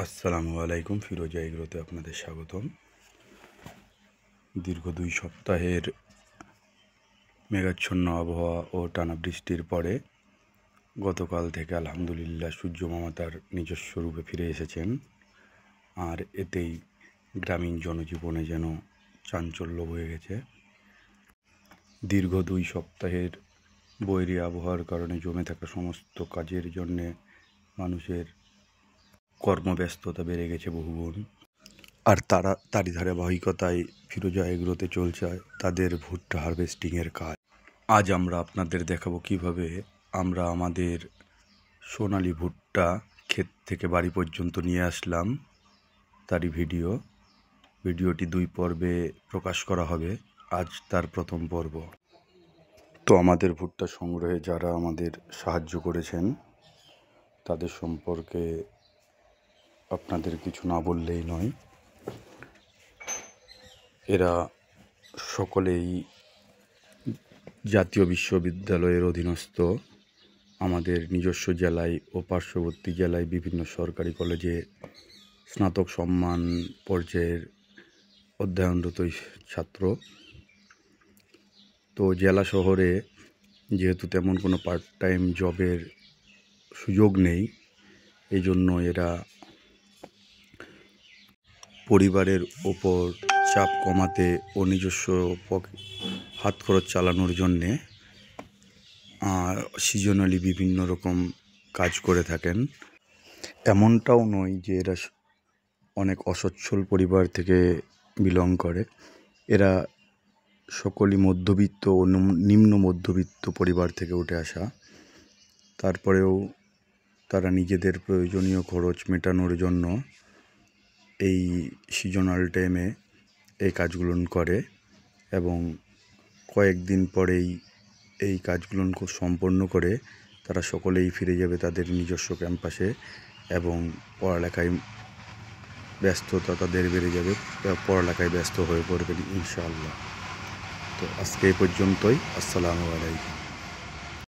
আসসালামু আলাইকুম। ফিরোজা এগ্রোতে আপনাদের স্বাগতম। দীর্ঘ 2 সপ্তাহের মেঘাচ্ছন্ন আবহাওয়া ও টানা বৃষ্টির পরে গতকাল থেকে আলহামদুলিল্লাহ সূর্য মামা তার নিজস্ব রূপে ফিরে এসেছেন। আর এতেই গ্রামীণ জনজীবনে যেন চাঞ্চল্য বয়ে গেছে। দীর্ঘ 2 সপ্তাহের বৈরী আবহাওয়ার কারণে জমে থাকা সমস্ত কাজের জন্যে মানুষের কর্মব্যস্ততা বেড়ে গেছে বহুগুণ। আর তারই ধারাবাহিকতায় ফিরোজা এগ্রোতে চলছে তাদের ভুট্টা হারভেস্টিংয়ের কাজ। আজ আমরা আপনাদের দেখাবো কিভাবে আমরা আমাদের সোনালি ভুট্টা ক্ষেত থেকে বাড়ি পর্যন্ত নিয়ে আসলাম, তারই ভিডিওটি 2 পর্বে প্রকাশ করা হবে। আজ তার প্রথম পর্ব। তো আমাদের ভুট্টা সংগ্রহে যারা আমাদের সাহায্য করেছেন তাদের সম্পর্কে আপনাদের কিছু না বললেই নয়। এরা সকলেই জাতীয় বিশ্ববিদ্যালয়ের অধীনস্থ আমাদের নিজস্ব জেলায় ও পার্শ্ববর্তী জেলায় বিভিন্ন সরকারি কলেজে স্নাতক সম্মান পর্যায়ের অধ্যয়নরত ছাত্র। তো জেলা শহরে যেহেতু তেমন কোনো পার্ট টাইম জবের সুযোগ নেই, এই জন্য এরা পরিবারের ওপর চাপ কমাতে ও নিজস্ব হাত খরচ চালানোর জন্যে সিজনালি বিভিন্ন রকম কাজ করে থাকেন। এমনটাও নয় যে এরা অনেক অসচ্ছল পরিবার থেকে বিলং করে। এরা সকলই মধ্যবিত্ত ও নিম্ন মধ্যবিত্ত পরিবার থেকে উঠে আসা। তারপরেও তারা নিজেদের প্রয়োজনীয় খরচ মেটানোর জন্য এই সিজনাল টাইমে এই কাজগুলো করে এবং কয়েকদিন পরেই এই কাজগুলো সম্পন্ন করে তারা সকলেই ফিরে যাবে তাদের নিজস্ব ক্যাম্পাসে এবং পড়ালেখায় ব্যস্ততা তাদের বেড়ে যাবে, পড়ালেখায় ব্যস্ত হয়ে পড়বেন ইনশাআল্লাহ। তো আজকে এই পর্যন্তই। আসসালামু আলাইকুম।